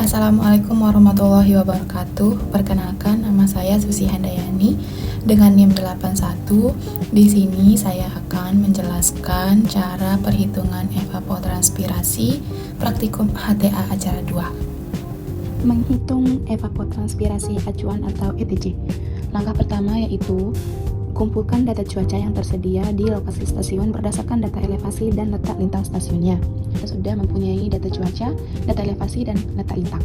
Assalamualaikum warahmatullahi wabarakatuh. Perkenalkan, nama saya Susi Handayani dengan NIM 81. Di sini saya akan menjelaskan cara perhitungan evapotranspirasi praktikum HTA acara 2. Menghitung evapotranspirasi acuan atau ETC. Langkah pertama yaitu kumpulkan data cuaca yang tersedia di lokasi stasiun berdasarkan data elevasi dan letak lintang stasiunnya. Kita sudah mempunyai data cuaca, data elevasi, dan letak lintang.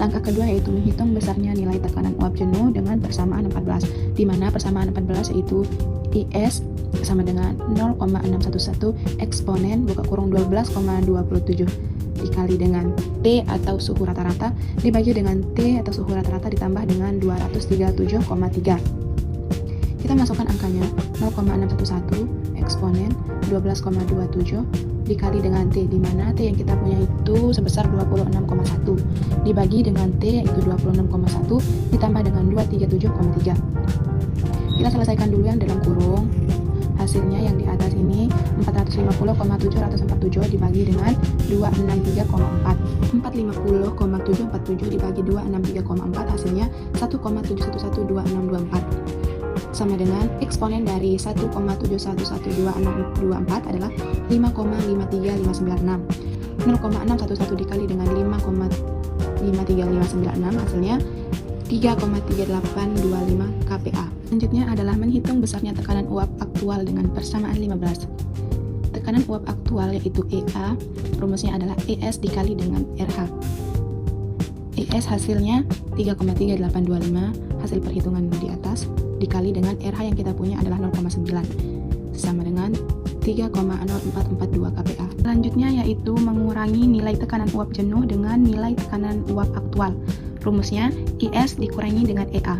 Langkah kedua yaitu menghitung besarnya nilai tekanan uap jenuh dengan persamaan 14, di mana persamaan 14 yaitu IS sama dengan 0,611 eksponen buka kurung 12,27 dikali dengan T atau suhu rata-rata dibagi dengan T atau suhu rata-rata ditambah dengan 237,3. Kita masukkan angkanya 0,611 eksponen 12,27 dikali dengan T, di mana T yang kita punya itu sebesar 26,1 dibagi dengan T yaitu 26,1 ditambah dengan 237,3. Kita selesaikan dulu yang dalam kurung. Hasilnya yang di atas ini 450,747 dibagi dengan 263,4. 450,747 dibagi 263,4 hasilnya 1,7112624 sama dengan eksponen dari 1,7112624 adalah 5,53596. 0,611 dikali dengan 5,53596 hasilnya 3,3825 kPa. Selanjutnya adalah menghitung besarnya tekanan uap aktual dengan persamaan 15. Tekanan uap aktual yaitu EA, rumusnya adalah ES dikali dengan RH. ES hasilnya 3,3825 hasil perhitungan di atas dikali dengan RH yang kita punya adalah 0,9 sama dengan 3,0442 kPa. Selanjutnya yaitu mengurangi nilai tekanan uap jenuh dengan nilai tekanan uap aktual. Rumusnya IS dikurangi dengan EA.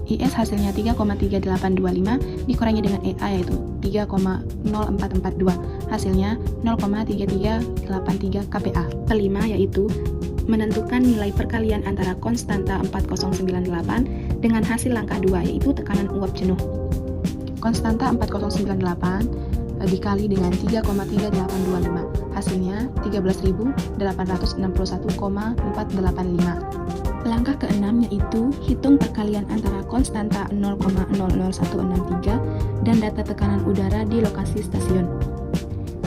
IS hasilnya 3,3825 dikurangi dengan EA yaitu 3,0442 hasilnya 0,3383 kPa. Kelima yaitu menentukan nilai perkalian antara konstanta 4098 dengan hasil langkah 2 yaitu tekanan uap jenuh. Konstanta 4098 dikali dengan 3,3825 hasilnya 13.861,485. Langkah keenam yaitu hitung perkalian antara konstanta 0,00163 dan data tekanan udara di lokasi stasiun.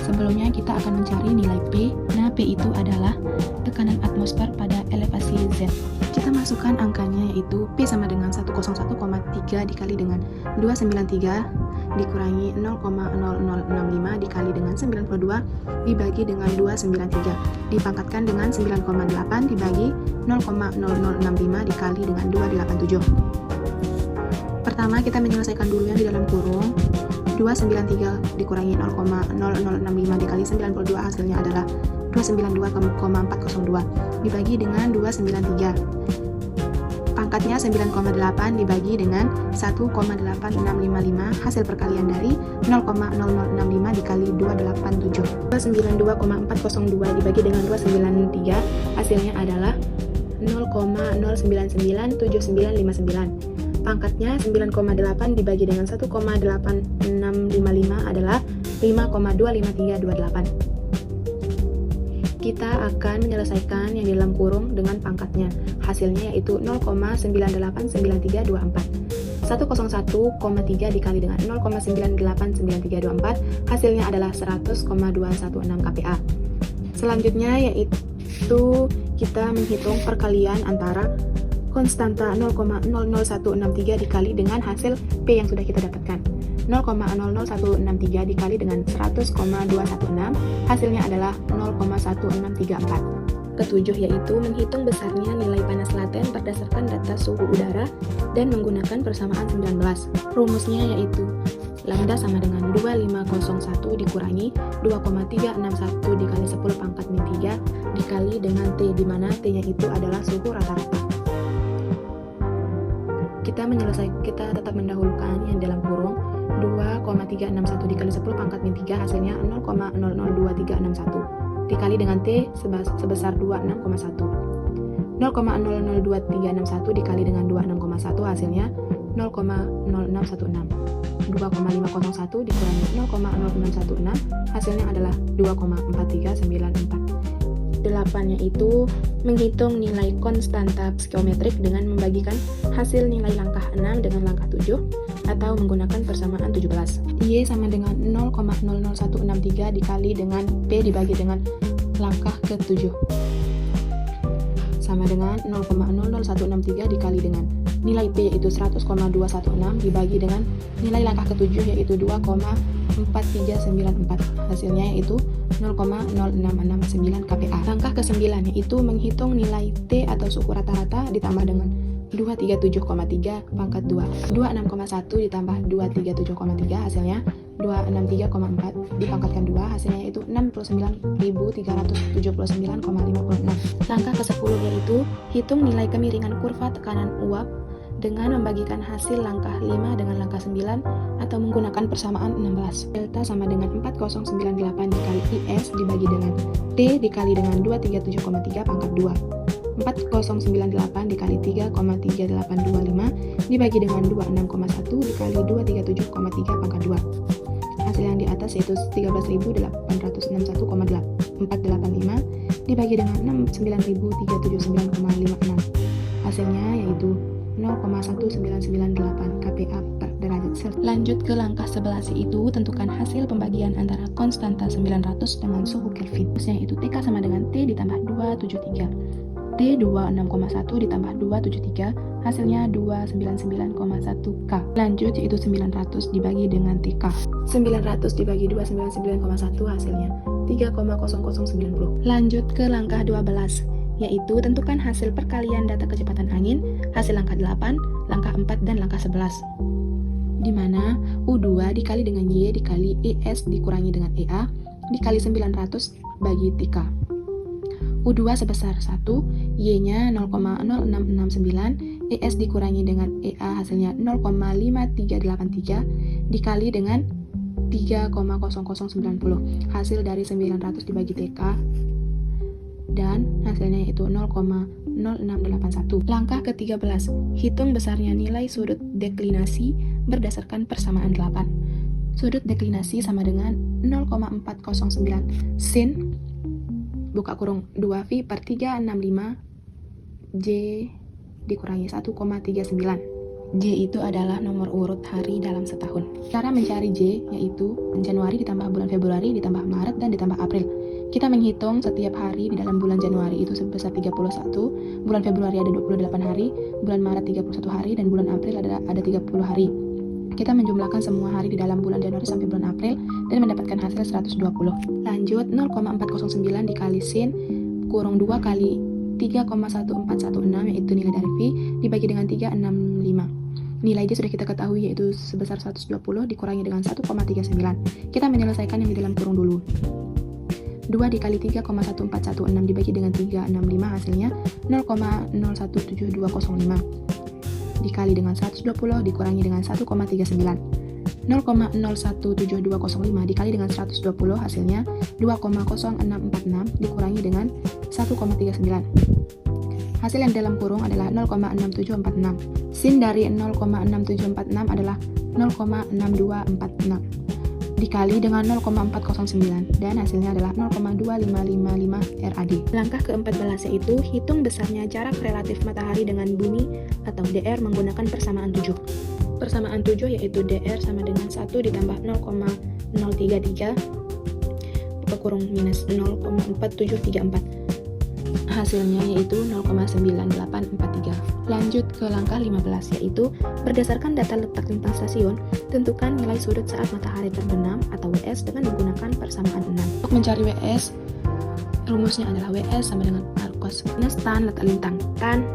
Sebelumnya kita akan mencari nilai P. Nah, P itu adalah tekanan atmosfer pada elevasi Z. Kita masukkan angkanya yaitu P sama dengan 101,3 dikali dengan 293 dikurangi 0,0065 dikali dengan 92 dibagi dengan 293 dipangkatkan dengan 9,8 dibagi 0,0065 dikali dengan 287. Pertama kita menyelesaikan dulu yang di dalam kurung. 293 dikurangi 0,0065 dikali 92 hasilnya adalah 292,402 dibagi dengan 293. Pangkatnya 9,8 dibagi dengan 1,8655 hasil perkalian dari 0,0065 dikali 287. 292,402 dibagi dengan 293 hasilnya adalah 0,0997959. Pangkatnya 9,8 dibagi dengan 1,8655 adalah 5,25328. Kita akan menyelesaikan yang di dalam kurung dengan pangkatnya. Hasilnya yaitu 0,989324. 101,3 dikali dengan 0,989324 hasilnya adalah 100,216 kPa. Selanjutnya yaitu kita menghitung perkalian antara konstanta 0,00163 dikali dengan hasil P yang sudah kita dapatkan. 0,00163 dikali dengan 100,216 hasilnya adalah 0,1634. Ketujuh yaitu menghitung besarnya nilai panas laten berdasarkan data suhu udara dan menggunakan persamaan 19. Rumusnya yaitu lambda sama dengan 2501 dikurangi 2,361 dikali 10 pangkat min 3 dikali dengan T, di mana T-nya itu adalah suhu rata-rata. Kita tetap mendahulukan yang dalam kurung 2,361 dikali 10 pangkat min 3 hasilnya 0,002361 dikali dengan T sebesar 26,1. 0,002361 dikali dengan 26,1 hasilnya 0,0616. 2,501 dikurangi 0,0616 hasilnya adalah 2,4394. 8 yaitu menghitung nilai konstanta psikometrik dengan membagikan hasil nilai langkah 6 dengan langkah 7 atau menggunakan persamaan 17. Y sama dengan 0,00163 dikali dengan P dibagi dengan langkah ke-7 sama dengan 0,00163 dikali dengan nilai P yaitu 100,216 dibagi dengan nilai langkah ke-7 yaitu 2,4394. Hasilnya yaitu 0,0669 kPa. Langkah ke-9 yaitu menghitung nilai T atau suku rata-rata ditambah dengan 237,3 pangkat 2. 261 ditambah 237,3 hasilnya 263,4 dipangkatkan 2 hasilnya yaitu 69.379,56. Langkah ke-10 yaitu hitung nilai kemiringan kurva tekanan uap dengan membagikan hasil langkah 5 dengan langkah 9 atau menggunakan persamaan 16. Delta sama dengan 4098 dikali IS dibagi dengan T dikali dengan 237,3 pangkat 2. 4098 dikali 3,3825 dibagi dengan 26,1 dikali 237,3 pangkat 2. Hasil yang di atas yaitu 13.861,485 dibagi dengan 69.379,56. Hasilnya yaitu 0,1998 kPa per derajat Celcius. Lanjut ke langkah 11 yaitu tentukan hasil pembagian antara konstanta 900 dengan suhu Kelvin. Yaitu TK sama dengan T ditambah 273. T 26,1 ditambah 273 hasilnya 299,1 K. Lanjut yaitu 900 dibagi dengan TK. 900 dibagi 299,1 hasilnya 3,0090. Lanjut ke langkah 12 yaitu tentukan hasil perkalian data kecepatan angin, hasil langkah 8, langkah 4, dan langkah 11. Di mana U2 dikali dengan Y dikali ES dikurangi dengan EA dikali 900 bagi TK. U2 sebesar 1, Y-nya 0,0669, ES dikurangi dengan EA hasilnya 0,5383 dikali dengan 3,0090. Hasil dari 900 dibagi TK dan hasilnya yaitu 0,0681. Langkah ke-13, hitung besarnya nilai sudut deklinasi berdasarkan persamaan 8. Sudut deklinasi sama dengan 0,409 sin buka kurung 2V per 365 J dikurangi 1,39. J itu adalah nomor urut hari dalam setahun. Cara mencari J yaitu Januari ditambah bulan Februari ditambah Maret dan ditambah April. Kita menghitung setiap hari di dalam bulan Januari itu sebesar 31, bulan Februari ada 28 hari, bulan Maret 31 hari, dan bulan April ada 30 hari. Kita menjumlahkan semua hari di dalam bulan Januari sampai bulan April dan mendapatkan hasil 120. Lanjut 0,409 dikali sin kurung 2 kali 3,1416 yaitu nilai dari V dibagi dengan 365. Nilai J sudah kita ketahui yaitu sebesar 120 dikurangi dengan 1,39. Kita menyelesaikan yang di dalam kurung dulu. 2 dikali 3,1416 dibagi dengan 365 hasilnya 0,017205 dikali dengan 120 dikurangi dengan 1,39. 0,017205 dikali dengan 120 hasilnya 2,0646 dikurangi dengan 1,39. Hasil yang dalam kurung adalah 0,6746. Sin dari 0,6746 adalah 0,6246 dikali dengan 0,409 dan hasilnya adalah 0,2555 RAD. Langkah ke-14 yaitu hitung besarnya jarak relatif matahari dengan bumi atau DR menggunakan persamaan 7. Persamaan 7 yaitu DR sama dengan 1 ditambah 0,033 buka kurung minus 0,4734. Hasilnya yaitu 0,9843. Lanjut ke langkah 15 yaitu berdasarkan data letak lintang stasiun, tentukan nilai sudut saat matahari terbenam atau WS dengan menggunakan persamaan 6. Untuk mencari WS, rumusnya adalah WS sama dengan R cos minus tan letak lintang, tan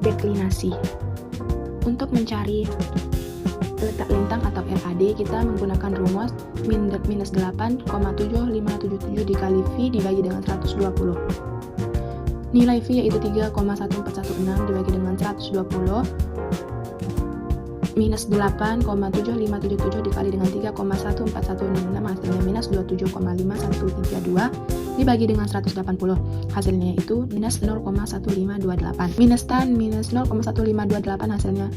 deklinasi. Untuk mencari letak lintang atau RAD, kita menggunakan rumus minus 8,7577 dikali V dibagi dengan 120. Nilai V yaitu 3,1416 dibagi dengan 120 minus 8,7577 dikali dengan 3,14166 hasilnya minus 27,5132 dibagi dengan 180 hasilnya yaitu minus 0,1528 minus tan minus 0,1528 hasilnya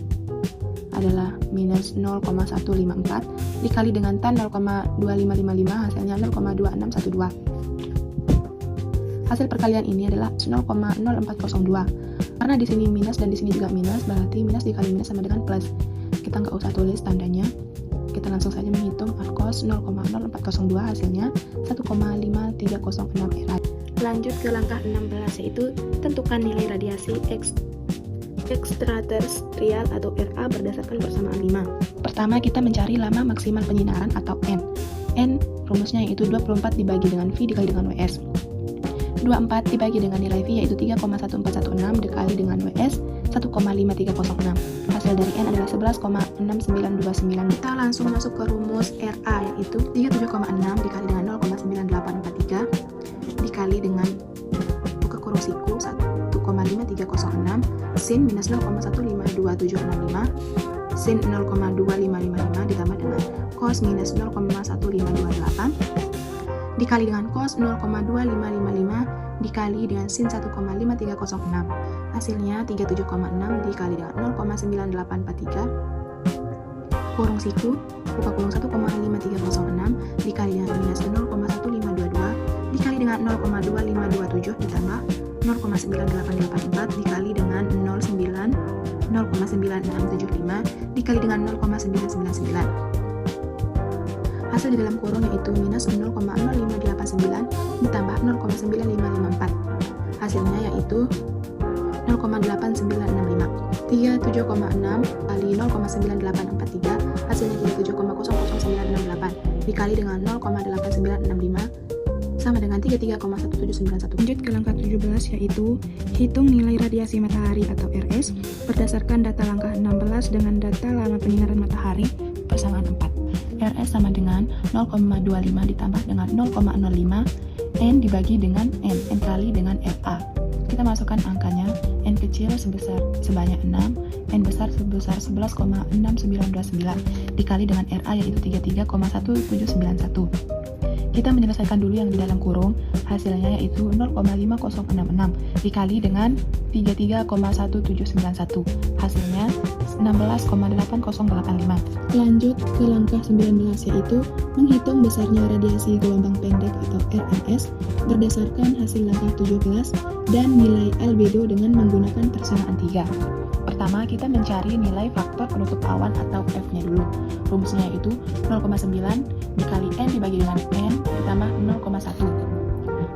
adalah minus 0,154 dikali dengan tan 0,2555 hasilnya 0,2612. Hasil perkalian ini adalah 0,0402. Karena di sini minus dan di sini juga minus, berarti minus dikali minus sama dengan plus. Kita nggak usah tulis tandanya. Kita langsung saja menghitung cos 0,0402, hasilnya 1,5306 RA. Lanjut ke langkah 16, yaitu tentukan nilai radiasi ekstraterestrial atau RA berdasarkan persamaan 5. Pertama, kita mencari lama maksimal penyinaran atau N. N rumusnya yaitu 24 dibagi dengan V dikali dengan WS. 24 dibagi dengan nilai V yaitu 3,1416 dikali dengan WS 1,5306. Hasil dari N adalah 11,6929. Kita langsung masuk ke rumus RA, yaitu 37,6 dikali dengan 0,9843 dikali dengan buka kurung siku 1,5306 sin minus 0,152765 sin 0,2555 ditambah dengan cos minus 0,1528 dikali dengan cos 0,2555 dikali dengan sin 1,5306. Hasilnya 37,6 dikali dengan 0,9843 kurung siku buka kurung 1,5306 dikali dengan minus 0,1522 dikali dengan 0,2527 ditambah 0,9884 dikali dengan 0,9675 dikali dengan 0,999. Hasil di dalam kurung yaitu minus 0,0589 ditambah 0,9554. Hasilnya yaitu 0,8965. 37,6 kali 0,9843 hasilnya 37,00968 dikali dengan 0,8965 sama dengan 33,1791. Lanjut ke langkah 17, yaitu hitung nilai radiasi matahari atau RS berdasarkan data langkah 16 dengan data lama penyinaran matahari persamaan 4. RS sama dengan 0,25 ditambah dengan 0,05 N dibagi dengan N kali dengan RA. Kita masukkan angkanya, N kecil sebanyak 6, N besar sebesar 11,6929 dikali dengan RA yaitu 33,1791. Kita menyelesaikan dulu yang di dalam kurung, hasilnya yaitu 0,5066 dikali dengan 33,1791. Hasilnya 16,8085. Lanjut ke langkah 19, yaitu menghitung besarnya radiasi gelombang pendek atau RMS berdasarkan hasil langkah 17 dan nilai albedo dengan menggunakan persamaan 3. Pertama, kita mencari nilai faktor penutup awan atau F-nya dulu. Rumusnya yaitu 0,9 dikali N dibagi dengan N ditambah 0,1.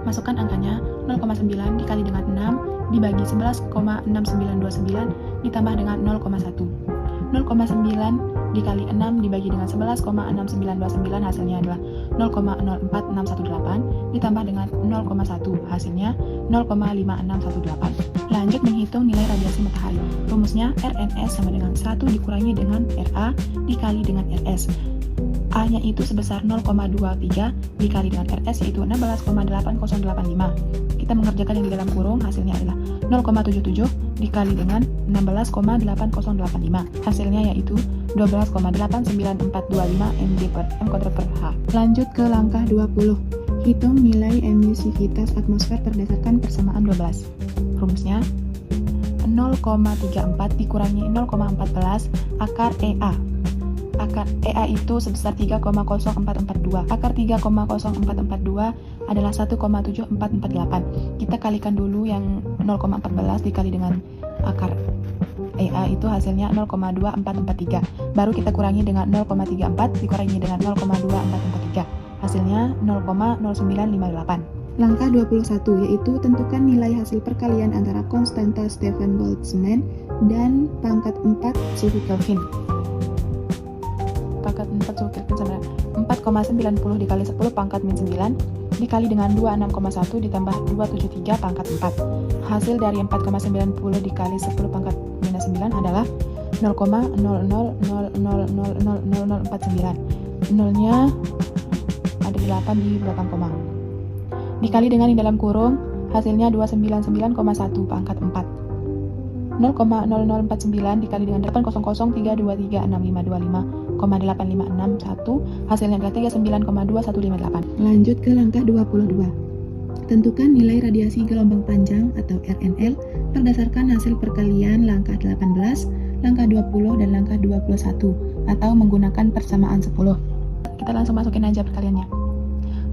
Masukkan angkanya, 0,9 dikali dengan 6 dibagi 11,6929 ditambah dengan 0,1. 0,9 dikali 6 dibagi dengan 11,6929 hasilnya adalah 0,04618 ditambah dengan 0,1 hasilnya 0,5618. Lanjut menghitung nilai radiasi matahari. Rumusnya RNS sama dengan 1 dikurangi dengan RA dikali dengan RS. A-nya itu sebesar 0,23 dikali dengan RS yaitu 16,8085. Kita mengerjakan yang di dalam kurung, hasilnya adalah 0,77 dikali dengan 16,8085. Hasilnya yaitu 12,89425 mg/m²/h. Lanjut ke langkah 20. Hitung nilai emisivitas atmosfer berdasarkan persamaan 12. Rumusnya 0,34 dikurangi 0,14 akar EA. Akar EA itu sebesar 3,0442. Akar 3,0442 adalah 1,7448. Kita kalikan dulu yang 0,14 dikali dengan akar EA itu hasilnya 0,2443. Baru kita kurangi dengan 0,34 dikurangi dengan 0,2443. Hasilnya 0,0958. Langkah 21 yaitu tentukan nilai hasil perkalian antara konstanta Stefan Boltzmann dan pangkat 4 suhu Kelvin. Pangkat 4 suhu Kelvin sama 4,90 dikali 10 pangkat min 9 dikali dengan 26,1 ditambah 273 pangkat 4. Hasil dari 4,90 dikali 10 pangkat minus 9 adalah 0,0000000049. Nolnya ada 8 di belakang koma. Dikali dengan di dalam kurung, hasilnya 299,1 pangkat 4. 0,0049 dikali dengan 800323652,8561 hasilnya adalah 39,2158. Lanjut ke langkah 22. Tentukan nilai radiasi gelombang panjang atau RNL berdasarkan hasil perkalian langkah 18, langkah 20, dan langkah 21 atau menggunakan persamaan 10. Kita langsung masukin aja perkaliannya.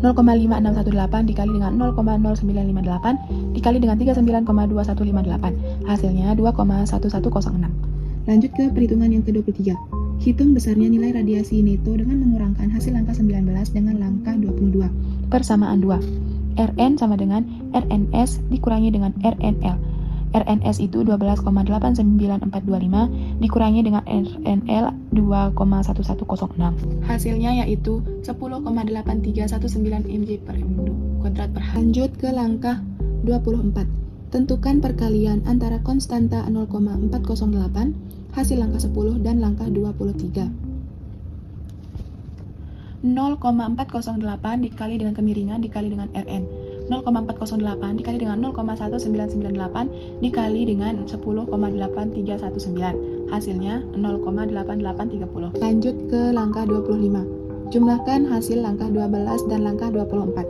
0,5618 dikali dengan 0,0958 dikali dengan 39,2158. Hasilnya 2,1106. Lanjut ke perhitungan yang ke-23. Hitung besarnya nilai radiasi neto dengan mengurangkan hasil langkah 19 dengan langkah 22. Persamaan 2. Rn sama dengan RNS dikurangi dengan RNL. RNS itu 12,89425 dikurangi dengan RNL 2,1106. Hasilnya yaitu 10,8319 mJ per kuadrat per hari. Lanjut ke langkah 24. Tentukan perkalian antara konstanta 0,408, hasil langkah 10 dan langkah 23. 0,408 dikali dengan kemiringan dikali dengan Rn. 0,408 dikali dengan 0,1998 dikali dengan 10,8319. Hasilnya 0,8830. Lanjut ke langkah 25. Jumlahkan hasil langkah 12 dan langkah 24.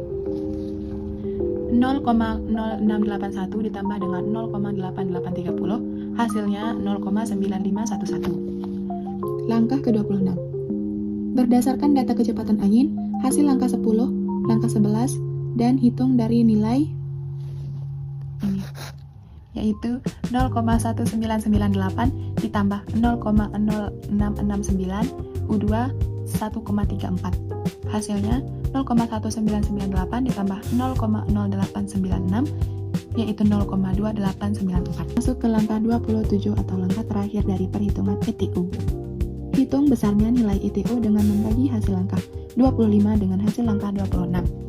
0,0681 ditambah dengan 0,8830, hasilnya 0,9511. Langkah ke-26. Berdasarkan data kecepatan angin, hasil langkah 10, langkah 11, dan hitung dari nilai ini, yaitu 0,1998 ditambah 0,0669 U2 1,34. Hasilnya 0,1998 ditambah 0,0896 yaitu 0,2894. Masuk ke langkah 27 atau langkah terakhir dari perhitungan ETU. Hitung besarnya nilai ETU dengan membagi hasil langkah 25 dengan hasil langkah 26.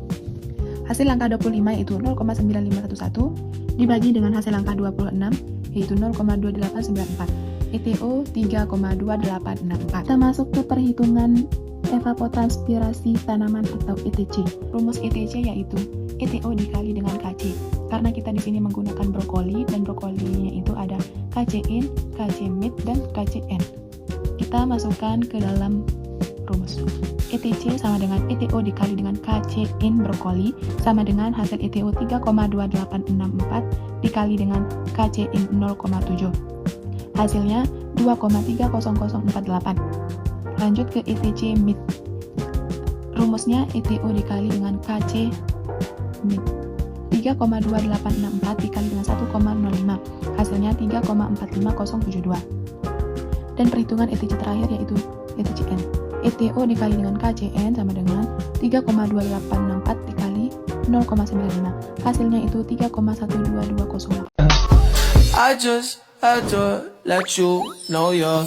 Hasil langkah 25 yaitu 0,9511 dibagi dengan hasil langkah 26 yaitu 0,2894. ETO 3,2864. Kita masuk ke perhitungan evapotranspirasi tanaman atau ETC. Rumus ETC yaitu ETO dikali dengan KC. Karena kita di sini menggunakan brokoli dan brokolinya itu ada KCin, KCmid dan KCn. Kita masukkan ke dalam rumus. ETC sama dengan ETO dikali dengan KCin brokoli sama dengan hasil ETO 3,2864 dikali dengan KCin 0,7. Hasilnya 2,30048. Lanjut ke ETC mid. Rumusnya ETO dikali dengan KC mid. 3,2864 dikali dengan 1,05. Hasilnya 3,45072. Dan perhitungan ETC terakhir yaitu ETCN. ETO dikali dengan KCN sama dengan 3,2864 dikali 0,95. Hasilnya itu 3,12208. I just had to let you know you're